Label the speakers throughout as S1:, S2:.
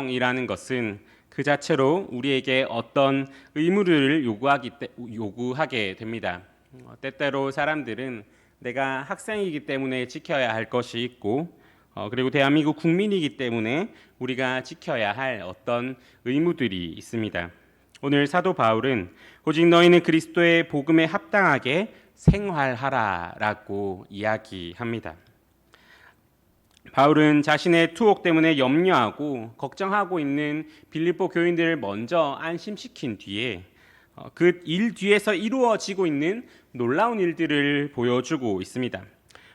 S1: 이라는 것은 그 자체로 우리에게 어떤 의무를 요구하게 됩니다. 때때로 사람들은 내가 학생이기 때문에 지켜야 할 것이 있고, 그리고 대한민국 국민이기 때문에 우리가 지켜야 할 어떤 의무들이 있습니다. 오늘 사도 바울은 오직 너희는 그리스도의 복음에 합당하게 생활하라라고 이야기합니다. 바울은 자신의 투옥 때문에 염려하고 걱정하고 있는 빌립보 교인들을 먼저 안심시킨 뒤에 그 일 뒤에서 이루어지고 있는 놀라운 일들을 보여주고 있습니다.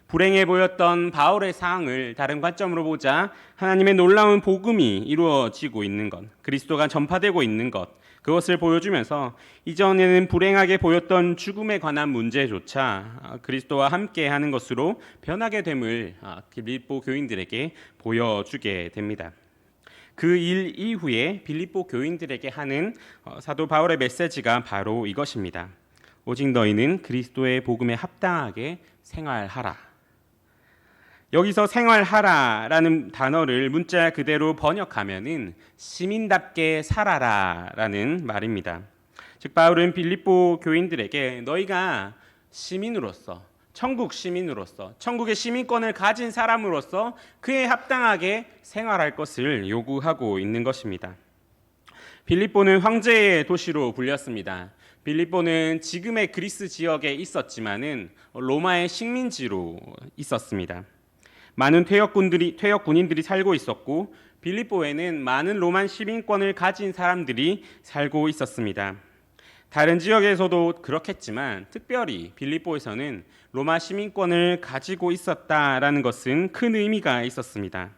S1: 불행해 보였던 바울의 상황을 다른 관점으로 보자 하나님의 놀라운 복음이 이루어지고 있는 것, 그리스도가 전파되고 있는 것, 그것을 보여주면서 이전에는 불행하게 보였던 죽음에 관한 문제조차 그리스도와 함께 하는 것으로 변하게 됨을 빌립보 교인들에게 보여주게 됩니다. 그 일 이후에 빌립보 교인들에게 하는 사도 바울의 메시지가 바로 이것입니다. 오직 너희는 그리스도의 복음에 합당하게 생활하라. 여기서 생활하라라는 단어를 문자 그대로 번역하면은 시민답게 살아라라는 말입니다. 즉 바울은 빌립보 교인들에게 너희가 시민으로서, 천국 시민으로서, 천국의 시민권을 가진 사람으로서 그에 합당하게 생활할 것을 요구하고 있는 것입니다. 빌립보는 황제의 도시로 불렸습니다. 빌립보는 지금의 그리스 지역에 있었지만은 로마의 식민지로 있었습니다. 많은 퇴역 군인들이 살고 있었고 빌립보에는 많은 로만 시민권을 가진 사람들이 살고 있었습니다. 다른 지역에서도 그렇겠지만 특별히 빌립보에서는 로마 시민권을 가지고 있었다라는 것은 큰 의미가 있었습니다.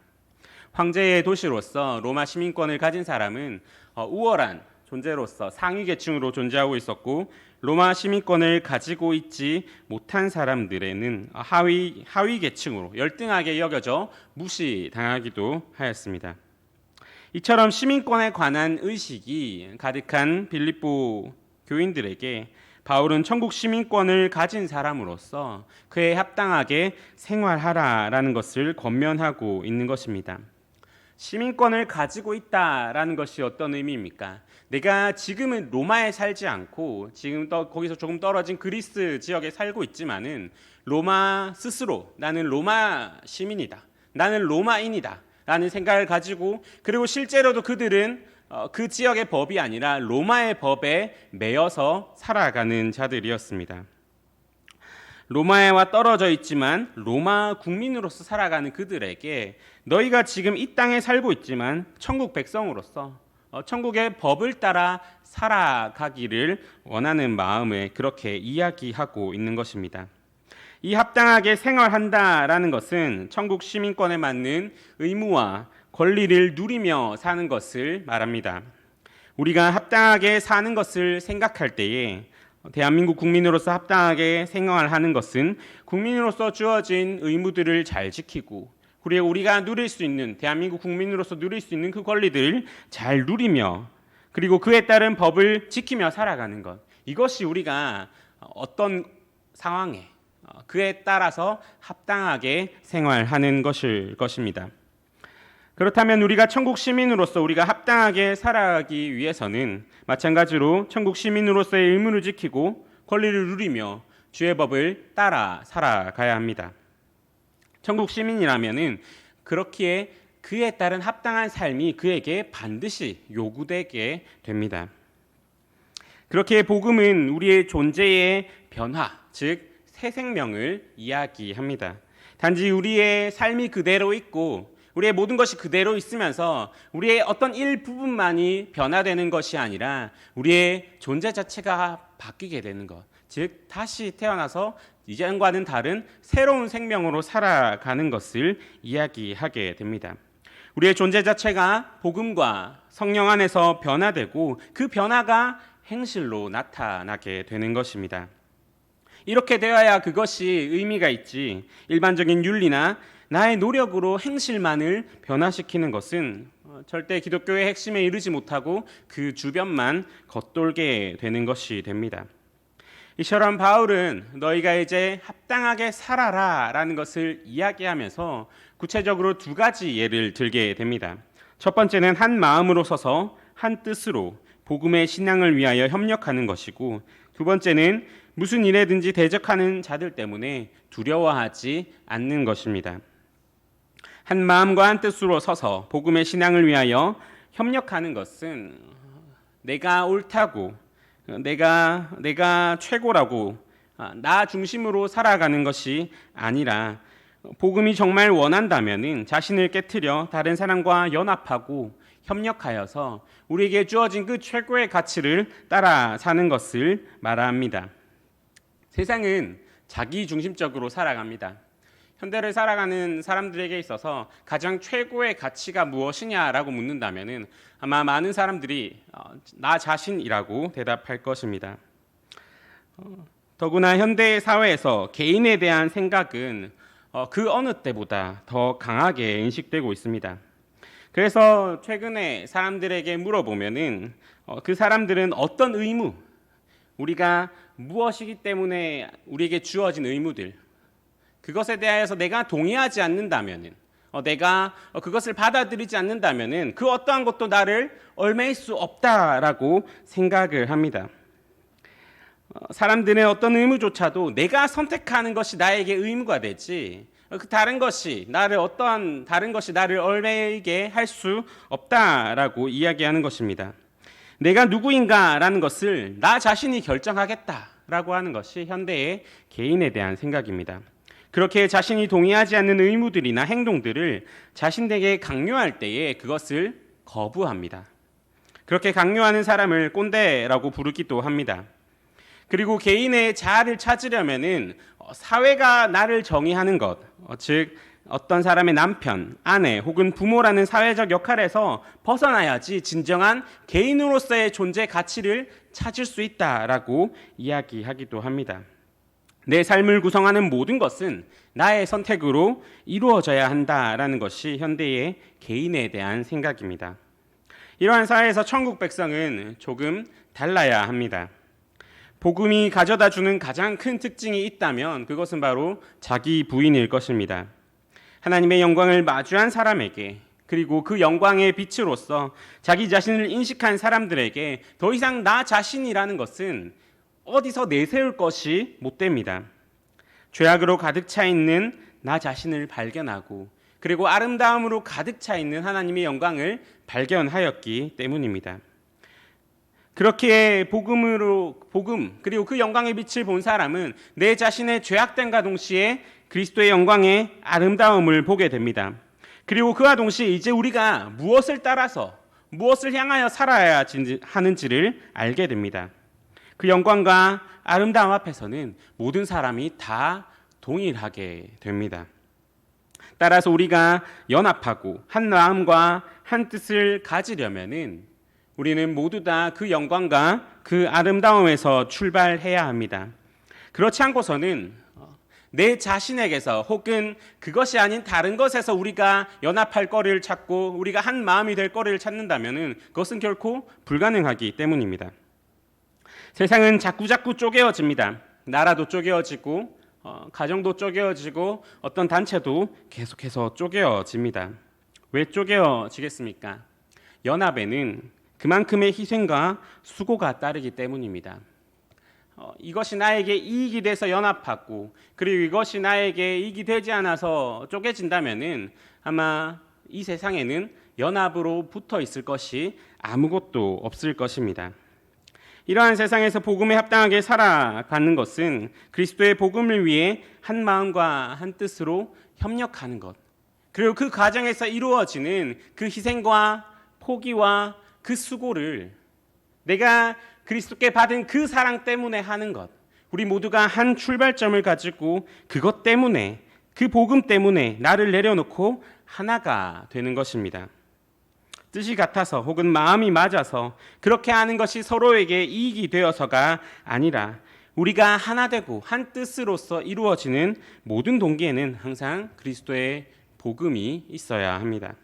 S1: 황제의 도시로서 로마 시민권을 가진 사람은 우월한 존재로서 상위 계층으로 존재하고 있었고 로마 시민권을 가지고 있지 못한 사람들에는 하위 계층으로 열등하게 여겨져 무시당하기도 하였습니다. 이처럼 시민권에 관한 의식이 가득한 빌립보 교인들에게 바울은 천국 시민권을 가진 사람으로서 그에 합당하게 생활하라라는 것을 권면하고 있는 것입니다. 시민권을 가지고 있다라는 것이 어떤 의미입니까? 내가 지금은 로마에 살지 않고 지금 거기서 조금 떨어진 그리스 지역에 살고 있지만은 로마 스스로 나는 로마 시민이다. 나는 로마인이다. 라는 생각을 가지고 그리고 실제로도 그들은 그 지역의 법이 아니라 로마의 법에 매여서 살아가는 자들이었습니다. 로마에와 떨어져 있지만 로마 국민으로서 살아가는 그들에게 너희가 지금 이 땅에 살고 있지만 천국 백성으로서 천국의 법을 따라 살아가기를 원하는 마음에 그렇게 이야기하고 있는 것입니다. 이 합당하게 생활한다라는 것은 천국 시민권에 맞는 의무와 권리를 누리며 사는 것을 말합니다. 우리가 합당하게 사는 것을 생각할 때에 대한민국 국민으로서 합당하게 생활하는 것은 국민으로서 주어진 의무들을 잘 지키고 그리고 우리가 누릴 수 있는 대한민국 국민으로서 누릴 수 있는 그 권리들을 잘 누리며 그리고 그에 따른 법을 지키며 살아가는 것, 이것이 우리가 어떤 상황에 그에 따라서 합당하게 생활하는 것일 것입니다. 그렇다면 우리가 천국 시민으로서 우리가 합당하게 살아가기 위해서는 마찬가지로 천국 시민으로서의 의무를 지키고 권리를 누리며 주의 법을 따라 살아가야 합니다. 천국 시민이라면은 그렇기에 그에 따른 합당한 삶이 그에게 반드시 요구되게 됩니다. 그렇게 복음은 우리의 존재의 변화, 즉 새 생명을 이야기합니다. 단지 우리의 삶이 그대로 있고 우리의 모든 것이 그대로 있으면서 우리의 어떤 일부분만이 변화되는 것이 아니라 우리의 존재 자체가 바뀌게 되는 것, 즉 다시 태어나서 이전과는 다른 새로운 생명으로 살아가는 것을 이야기하게 됩니다. 우리의 존재 자체가 복음과 성령 안에서 변화되고 그 변화가 행실로 나타나게 되는 것입니다. 이렇게 되어야 그것이 의미가 있지 일반적인 윤리나 나의 노력으로 행실만을 변화시키는 것은 절대 기독교의 핵심에 이르지 못하고 그 주변만 겉돌게 되는 것이 됩니다. 이처럼 바울은 너희가 이제 합당하게 살아라 라는 것을 이야기하면서 구체적으로 두 가지 예를 들게 됩니다. 첫 번째는 한 마음으로 서서 한 뜻으로 복음의 신앙을 위하여 협력하는 것이고, 두 번째는 무슨 일에든지 대적하는 자들 때문에 두려워하지 않는 것입니다. 한 마음과 한 뜻으로 서서 복음의 신앙을 위하여 협력하는 것은 내가 옳다고, 내가 최고라고, 나 중심으로 살아가는 것이 아니라 복음이 정말 원한다면은 자신을 깨트려 다른 사람과 연합하고 협력하여서 우리에게 주어진 그 최고의 가치를 따라 사는 것을 말합니다. 세상은 자기 중심적으로 살아갑니다. 현대를 살아가는 사람들에게 있어서 가장 최고의 가치가 무엇이냐라고 묻는다면은 아마 많은 사람들이 나 자신이라고 대답할 것입니다. 더구나 현대 사회에서 개인에 대한 생각은 그 어느 때보다 더 강하게 인식되고 있습니다. 그래서 최근에 사람들에게 물어보면은 그 사람들은 어떤 의무, 우리가 무엇이기 때문에 우리에게 주어진 의무들, 그것에 대하여서 내가 동의하지 않는다면은, 내가 그것을 받아들이지 않는다면은 그 어떠한 것도 나를 얽매일 수 없다라고 생각을 합니다. 사람들의 어떤 의무조차도 내가 선택하는 것이 나에게 의무가 되지, 그 다른 것이 나를 얽매이게 할 수 없다라고 이야기하는 것입니다. 내가 누구인가라는 것을 나 자신이 결정하겠다라고 하는 것이 현대의 개인에 대한 생각입니다. 그렇게 자신이 동의하지 않는 의무들이나 행동들을 자신에게 강요할 때에 그것을 거부합니다. 그렇게 강요하는 사람을 꼰대라고 부르기도 합니다. 그리고 개인의 자아를 찾으려면은 사회가 나를 정의하는 것, 즉 어떤 사람의 남편, 아내 혹은 부모라는 사회적 역할에서 벗어나야지 진정한 개인으로서의 존재 가치를 찾을 수 있다라고 이야기하기도 합니다. 내 삶을 구성하는 모든 것은 나의 선택으로 이루어져야 한다라는 것이 현대의 개인에 대한 생각입니다. 이러한 사회에서 천국 백성은 조금 달라야 합니다. 복음이 가져다 주는 가장 큰 특징이 있다면 그것은 바로 자기 부인일 것입니다. 하나님의 영광을 마주한 사람에게, 그리고 그 영광의 빛으로서 자기 자신을 인식한 사람들에게 더 이상 나 자신이라는 것은 어디서 내세울 것이 못 됩니다. 죄악으로 가득 차 있는 나 자신을 발견하고, 그리고 아름다움으로 가득 차 있는 하나님의 영광을 발견하였기 때문입니다. 그렇게 복음 그리고 그 영광의 빛을 본 사람은 내 자신의 죄악됨과 동시에 그리스도의 영광의 아름다움을 보게 됩니다. 그리고 그와 동시에 이제 우리가 무엇을 따라서, 무엇을 향하여 살아야 하는지를 알게 됩니다. 그 영광과 아름다움 앞에서는 모든 사람이 다 동일하게 됩니다. 따라서 우리가 연합하고 한 마음과 한 뜻을 가지려면은 우리는 모두 다 그 영광과 그 아름다움에서 출발해야 합니다. 그렇지 않고서는 내 자신에게서 혹은 그것이 아닌 다른 것에서 우리가 연합할 거리를 찾고 우리가 한 마음이 될 거리를 찾는다면은 그것은 결코 불가능하기 때문입니다. 세상은 자꾸자꾸 쪼개어집니다. 나라도 쪼개어지고 가정도 쪼개어지고 어떤 단체도 계속해서 쪼개어집니다. 왜 쪼개어지겠습니까? 연합에는 그만큼의 희생과 수고가 따르기 때문입니다. 이것이 나에게 이익이 돼서 연합하고, 그리고 이것이 나에게 이익이 되지 않아서 쪼개진다면은 아마 이 세상에는 연합으로 붙어 있을 것이 아무것도 없을 것입니다. 이러한 세상에서 복음에 합당하게 살아가는 것은 그리스도의 복음을 위해 한 마음과 한 뜻으로 협력하는 것, 그리고 그 과정에서 이루어지는 그 희생과 포기와 그 수고를 내가 그리스도께 받은 그 사랑 때문에 하는 것, 우리 모두가 한 출발점을 가지고 그것 때문에, 그 복음 때문에 나를 내려놓고 하나가 되는 것입니다. 뜻이 같아서 혹은 마음이 맞아서 그렇게 하는 것이 서로에게 이익이 되어서가 아니라 우리가 하나 되고 한 뜻으로서 이루어지는 모든 동기에는 항상 그리스도의 복음이 있어야 합니다.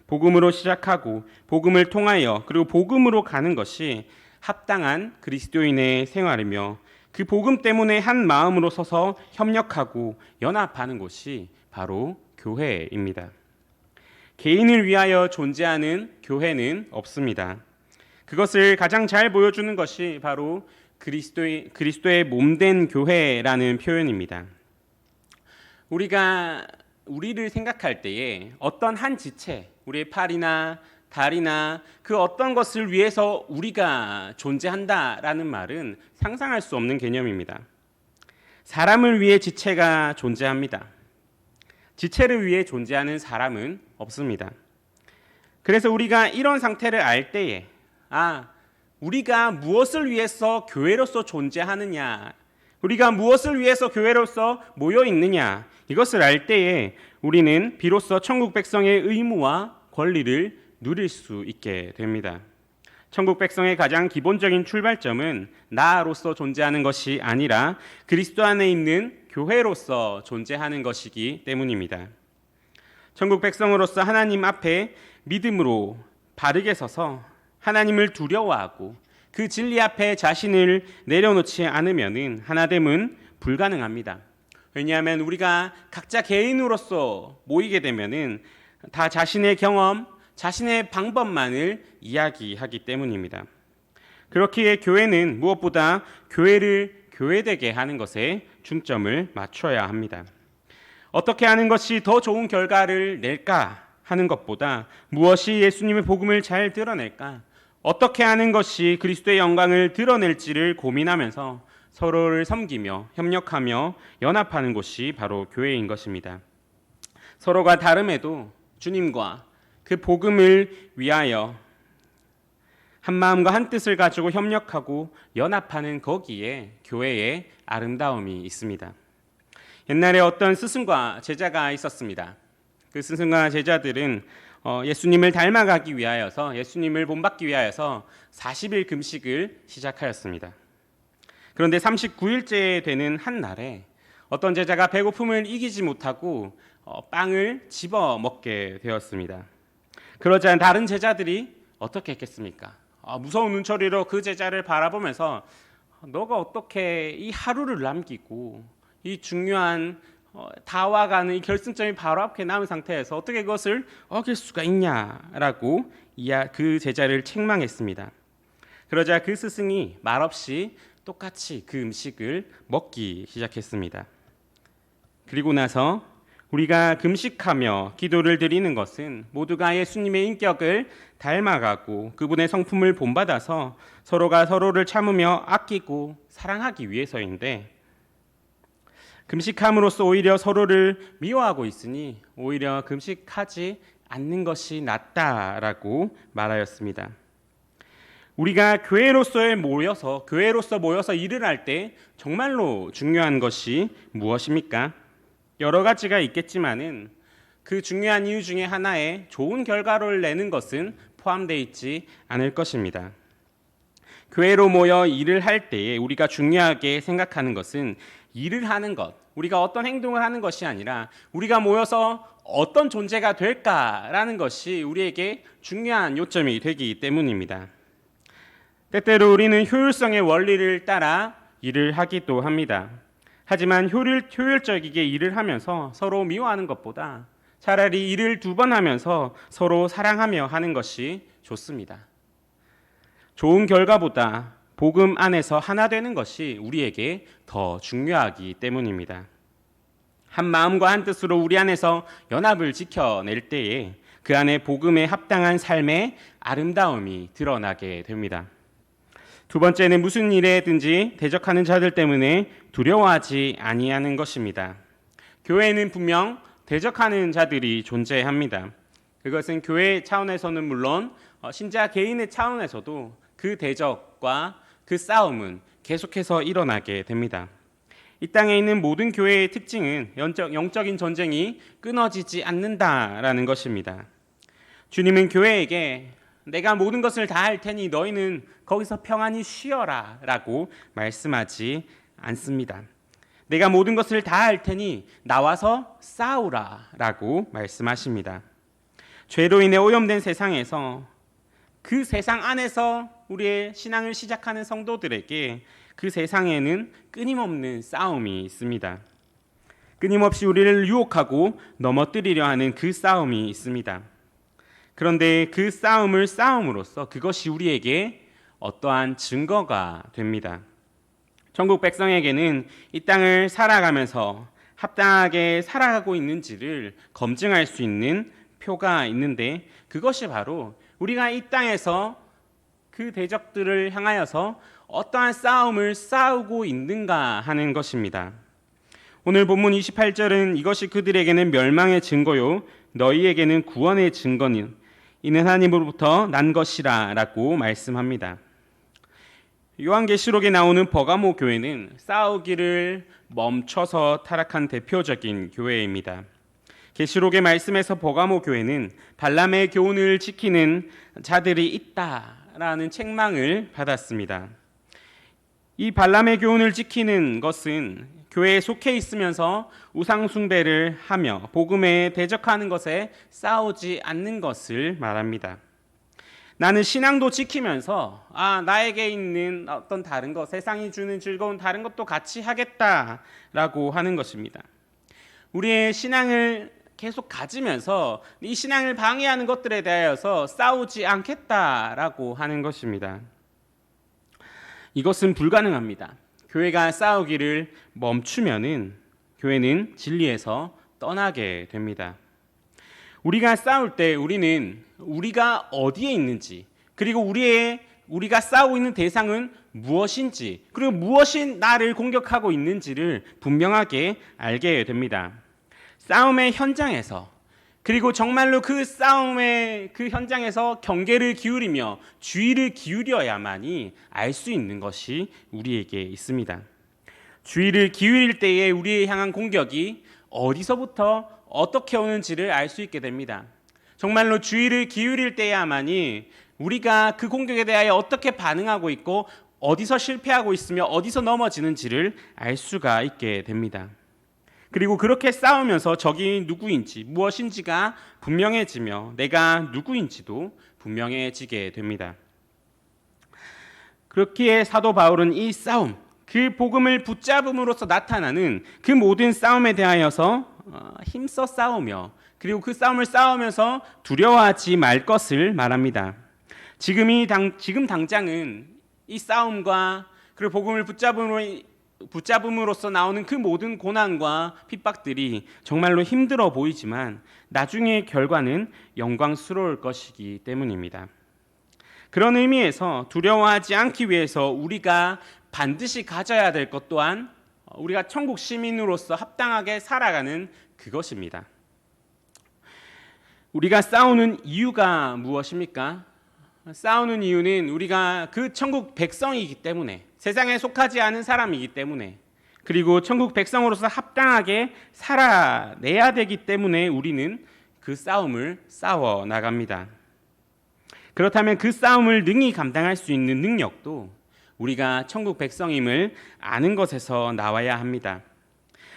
S1: 복음으로 시작하고 복음을 통하여 그리고 복음으로 가는 것이 합당한 그리스도인의 생활이며, 그 복음 때문에 한 마음으로 서서 협력하고 연합하는 곳이 바로 교회입니다. 개인을 위하여 존재하는 교회는 없습니다. 그것을 가장 잘 보여주는 것이 바로 그리스도의 몸된 교회라는 표현입니다. 우리가 우리를 생각할 때에 어떤 한 지체, 우리의 팔이나 다리나 그 어떤 것을 위해서 우리가 존재한다라는 말은 상상할 수 없는 개념입니다. 사람을 위해 지체가 존재합니다. 지체를 위해 존재하는 사람은 없습니다. 그래서 우리가 이런 상태를 알 때에 우리가 무엇을 위해서 교회로서 존재하느냐, 우리가 무엇을 위해서 교회로서 모여 있느냐, 이것을 알 때에 우리는 비로소 천국 백성의 의무와 권리를 누릴 수 있게 됩니다. 천국 백성의 가장 기본적인 출발점은 나로서 존재하는 것이 아니라 그리스도 안에 있는 교회로서 존재하는 것이기 때문입니다. 천국 백성으로서 하나님 앞에 믿음으로 바르게 서서 하나님을 두려워하고 그 진리 앞에 자신을 내려놓지 않으면 하나됨은 불가능합니다. 왜냐하면 우리가 각자 개인으로서 모이게 되면은 다 자신의 경험, 자신의 방법만을 이야기하기 때문입니다. 그렇기에 교회는 무엇보다 교회를 교회되게 하는 것에 중점을 맞춰야 합니다. 어떻게 하는 것이 더 좋은 결과를 낼까 하는 것보다 무엇이 예수님의 복음을 잘 드러낼까, 어떻게 하는 것이 그리스도의 영광을 드러낼지를 고민하면서 서로를 섬기며 협력하며 연합하는 곳이 바로 교회인 것입니다. 서로가 다름에도 주님과 그 복음을 위하여 한 마음과 한 뜻을 가지고 협력하고 연합하는 거기에 교회의 아름다움이 있습니다. 옛날에 어떤 스승과 제자가 있었습니다. 그 스승과 제자들은 예수님을 닮아가기 위하여서, 예수님을 본받기 위하여서 40일 금식을 시작하였습니다. 그런데 39일째 되는 한 날에 어떤 제자가 배고픔을 이기지 못하고 빵을 집어 먹게 되었습니다. 그러자 다른 제자들이 어떻게 했겠습니까? 무서운 눈초리로 그 제자를 바라보면서 너가 어떻게 이 하루를 남기고 이 중요한 다와가는 이 결승점이 바로 앞에 남은 상태에서 어떻게 그것을 어길 수가 있냐라고 그 제자를 책망했습니다. 그러자 그 스승이 말없이 똑같이 그 음식을 먹기 시작했습니다. 그리고 나서 우리가 금식하며 기도를 드리는 것은 모두가 예수님의 인격을 닮아가고 그분의 성품을 본받아서 서로가 서로를 참으며 아끼고 사랑하기 위해서인데, 금식함으로써 오히려 서로를 미워하고 있으니 오히려 금식하지 않는 것이 낫다라고 말하였습니다. 우리가 교회로서 모여서 일을 할 때 정말로 중요한 것이 무엇입니까? 여러 가지가 있겠지만은 그 중요한 이유 중에 하나에 좋은 결과를 내는 것은 포함되어 있지 않을 것입니다. 교회로 모여 일을 할 때에 우리가 중요하게 생각하는 것은 일을 하는 것, 우리가 어떤 행동을 하는 것이 아니라 우리가 모여서 어떤 존재가 될까라는 것이 우리에게 중요한 요점이 되기 때문입니다. 때때로 우리는 효율성의 원리를 따라 일을 하기도 합니다. 하지만 효율적이게 일을 하면서 서로 미워하는 것보다 차라리 일을 2번 하면서 서로 사랑하며 하는 것이 좋습니다. 좋은 결과보다 복음 안에서 하나 되는 것이 우리에게 더 중요하기 때문입니다. 한 마음과 한 뜻으로 우리 안에서 연합을 지켜낼 때에 그 안에 복음에 합당한 삶의 아름다움이 드러나게 됩니다. 두 번째는 무슨 일에든지 대적하는 자들 때문에 두려워하지 아니하는 것입니다. 교회에는 분명 대적하는 자들이 존재합니다. 그것은 교회 차원에서는 물론 신자 개인의 차원에서도 그 대적과 그 싸움은 계속해서 일어나게 됩니다. 이 땅에 있는 모든 교회의 특징은 영적인 전쟁이 끊어지지 않는다라는 것입니다. 주님은 교회에게 내가 모든 것을 다 할 테니 너희는 거기서 평안히 쉬어라 라고 말씀하지 않습니다. 내가 모든 것을 다 할 테니 나와서 싸우라 라고 말씀하십니다. 죄로 인해 오염된 세상에서, 그 세상 안에서 우리의 신앙을 시작하는 성도들에게 그 세상에는 끊임없는 싸움이 있습니다. 끊임없이 우리를 유혹하고 넘어뜨리려 하는 그 싸움이 있습니다. 그런데 그 싸움을 싸움으로써 그것이 우리에게 어떠한 증거가 됩니다. 천국 백성에게는 이 땅을 살아가면서 합당하게 살아가고 있는지를 검증할 수 있는 표가 있는데, 그것이 바로 우리가 이 땅에서 그 대적들을 향하여서 어떠한 싸움을 싸우고 있는가 하는 것입니다. 오늘 본문 28절은 이것이 그들에게는 멸망의 증거요 너희에게는 구원의 증거는 이는 하나님으로부터 난 것이라 라고 말씀합니다. 요한계시록에 나오는 버가모 교회는 싸우기를 멈춰서 타락한 대표적인 교회입니다. 계시록의 말씀에서 버가모 교회는 발람의 교훈을 지키는 자들이 있다라는 책망을 받았습니다. 이 발람의 교훈을 지키는 것은 교회에 속해 있으면서 우상 숭배를 하며 복음에 대적하는 것에 싸우지 않는 것을 말합니다. 나는 신앙도 지키면서 나에게 있는 어떤 다른 것, 세상이 주는 즐거운 다른 것도 같이 하겠다라고 하는 것입니다. 우리의 신앙을 계속 가지면서 이 신앙을 방해하는 것들에 대하여서 싸우지 않겠다라고 하는 것입니다. 이것은 불가능합니다. 교회가 싸우기를 멈추면은 교회는 진리에서 떠나게 됩니다. 우리가 싸울 때 우리는 우리가 어디에 있는지, 그리고 우리가 싸우고 있는 대상은 무엇인지, 그리고 무엇이 나를 공격하고 있는지를 분명하게 알게 됩니다. 싸움의 현장에서, 그리고 정말로 그 싸움의 그 현장에서 경계를 기울이며 주의를 기울여야만이 알 수 있는 것이 우리에게 있습니다. 주의를 기울일 때에 우리에 향한 공격이 어디서부터 어떻게 오는지를 알 수 있게 됩니다. 정말로 주의를 기울일 때야만이 우리가 그 공격에 대하여 어떻게 반응하고 있고 어디서 실패하고 있으며 어디서 넘어지는지를 알 수가 있게 됩니다. 그리고 그렇게 싸우면서 적이 누구인지 무엇인지가 분명해지며 내가 누구인지도 분명해지게 됩니다. 그렇기에 사도 바울은 이 싸움, 그 복음을 붙잡음으로써 나타나는 그 모든 싸움에 대하여서 힘써 싸우며, 그리고 그 싸움을 싸우면서 두려워하지 말 것을 말합니다. 지금 당장은 이 싸움과 그리고 복음을 붙잡음으로써 나오는 그 모든 고난과 핍박들이 정말로 힘들어 보이지만 나중의 결과는 영광스러울 것이기 때문입니다. 그런 의미에서 두려워하지 않기 위해서 우리가 반드시 가져야 될 것 또한 우리가 천국 시민으로서 합당하게 살아가는 그것입니다. 우리가 싸우는 이유가 무엇입니까? 싸우는 이유는 우리가 그 천국 백성이기 때문에, 세상에 속하지 않은 사람이기 때문에, 그리고 천국 백성으로서 합당하게 살아내야 되기 때문에 우리는 그 싸움을 싸워 나갑니다. 그렇다면 그 싸움을 능히 감당할 수 있는 능력도 우리가 천국 백성임을 아는 것에서 나와야 합니다.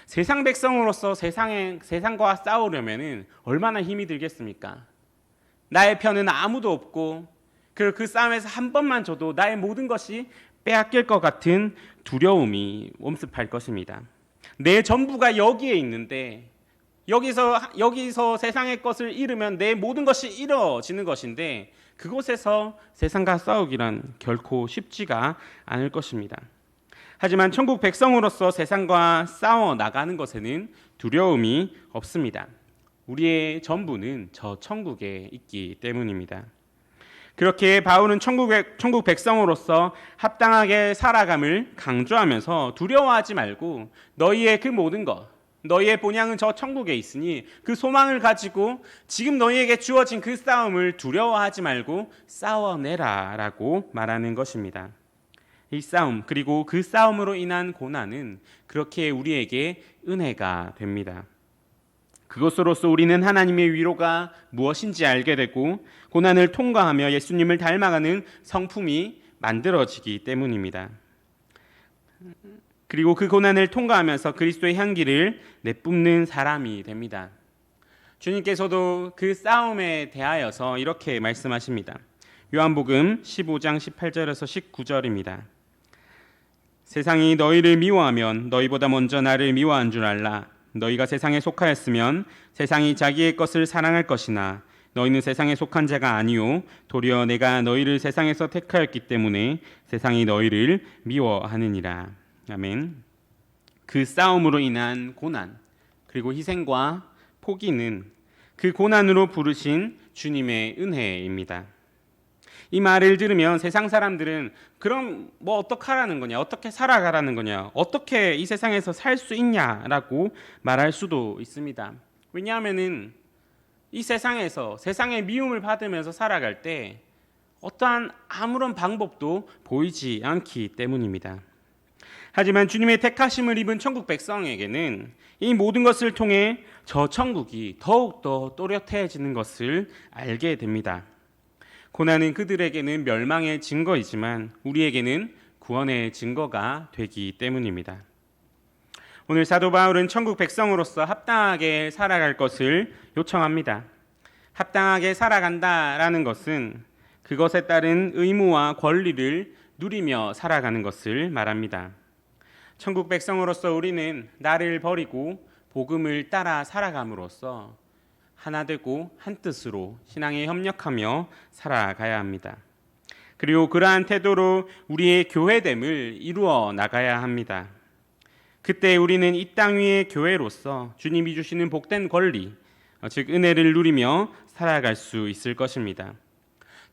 S1: 세상 백성으로서 세상과 싸우려면 얼마나 힘이 들겠습니까? 나의 편은 아무도 없고 그 싸움에서 한 번만 져도 나의 모든 것이 빼앗길 것 같은 두려움이 엄습할 것입니다. 내 전부가 여기에 있는데 여기서 세상의 것을 잃으면 내 모든 것이 잃어지는 것인데 그곳에서 세상과 싸우기란 결코 쉽지가 않을 것입니다. 하지만 천국 백성으로서 세상과 싸워 나가는 것에는 두려움이 없습니다. 우리의 전부는 저 천국에 있기 때문입니다. 그렇게 바울은 천국 백성으로서 합당하게 살아감을 강조하면서 두려워하지 말고 너희의 그 모든 것, 너희의 본향은 저 천국에 있으니 그 소망을 가지고 지금 너희에게 주어진 그 싸움을 두려워하지 말고 싸워내라 라고 말하는 것입니다. 이 싸움, 그리고 그 싸움으로 인한 고난은 그렇게 우리에게 은혜가 됩니다. 그것으로서 우리는 하나님의 위로가 무엇인지 알게 되고 고난을 통과하며 예수님을 닮아가는 성품이 만들어지기 때문입니다. 그리고 그 고난을 통과하면서 그리스도의 향기를 내뿜는 사람이 됩니다. 주님께서도 그 싸움에 대하여서 이렇게 말씀하십니다. 요한복음 15장 18절에서 19절입니다. 세상이 너희를 미워하면 너희보다 먼저 나를 미워한 줄 알라. 너희가 세상에 속하였으면 세상이 자기의 것을 사랑할 것이나 너희는 세상에 속한 자가 아니요 도리어 내가 너희를 세상에서 택하였기 때문에 세상이 너희를 미워하느니라. 아멘. 그 싸움으로 인한 고난 그리고 희생과 포기는 그 고난으로 부르신 주님의 은혜입니다. 이 말을 들으면 세상 사람들은 그럼 뭐 어떡하라는 거냐, 어떻게 살아가라는 거냐, 어떻게 이 세상에서 살 수 있냐라고 말할 수도 있습니다. 왜냐하면은 이 세상에서 세상의 미움을 받으면서 살아갈 때 어떠한 아무런 방법도 보이지 않기 때문입니다. 하지만 주님의 택하심을 입은 천국 백성에게는 이 모든 것을 통해 저 천국이 더욱더 또렷해지는 것을 알게 됩니다. 고난은 그들에게는 멸망의 증거이지만 우리에게는 구원의 증거가 되기 때문입니다. 오늘 사도 바울은 천국 백성으로서 합당하게 살아갈 것을 요청합니다. 합당하게 살아간다라는 것은 그것에 따른 의무와 권리를 누리며 살아가는 것을 말합니다. 천국 백성으로서 우리는 나를 버리고 복음을 따라 살아감으로써 하나 되고 한 뜻으로 신앙에 협력하며 살아가야 합니다. 그리고 그러한 태도로 우리의 교회됨을 이루어 나가야 합니다. 그때 우리는 이 땅 위의 교회로서 주님이 주시는 복된 권리, 즉 은혜를 누리며 살아갈 수 있을 것입니다.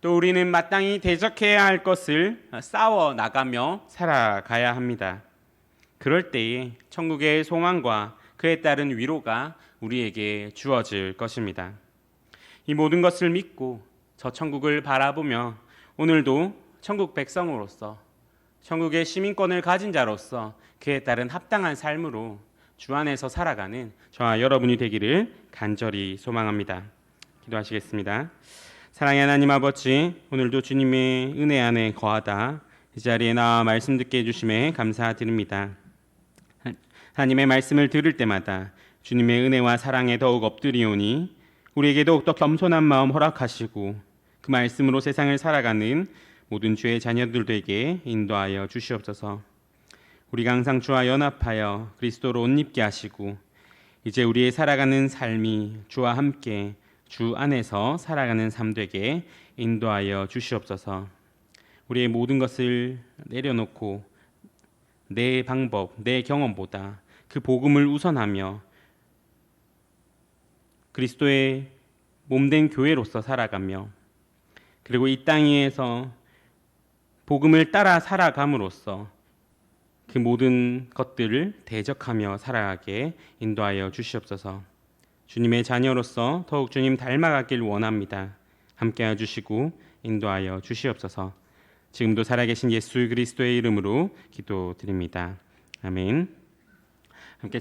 S1: 또 우리는 마땅히 대적해야 할 것을 싸워 나가며 살아가야 합니다. 그럴 때에 천국의 소망과 그에 따른 위로가 우리에게 주어질 것입니다. 이 모든 것을 믿고 저 천국을 바라보며 오늘도 천국 백성으로서 천국의 시민권을 가진 자로서 그에 따른 합당한 삶으로 주 안에서 살아가는 저와 여러분이 되기를 간절히 소망합니다. 기도하시겠습니다. 사랑의 하나님 아버지, 오늘도 주님의 은혜 안에 거하다 이 자리에 나와 말씀 듣게 해주심에 감사드립니다. 하나님의 말씀을 들을 때마다 주님의 은혜와 사랑에 더욱 엎드리오니 우리에게 더욱더 겸손한 마음 허락하시고 그 말씀으로 세상을 살아가는 모든 주의 자녀들에게 인도하여 주시옵소서. 우리가 항상 주와 연합하여 그리스도로 옷 입게 하시고 이제 우리의 살아가는 삶이 주와 함께 주 안에서 살아가는 삶 되게 인도하여 주시옵소서. 우리의 모든 것을 내려놓고 내 방법, 내 경험보다 그 복음을 우선하며 그리스도의 몸된 교회로서 살아가며 그리고 이 땅 위에서 복음을 따라 살아감으로써 그 모든 것들을 대적하며 살아가게 인도하여 주시옵소서. 주님의 자녀로서 더욱 주님 닮아가길 원합니다. 함께해 주시고 인도하여 주시옵소서. 지금도 살아계신 예수 그리스도의 이름으로 기도드립니다. 아멘. 함께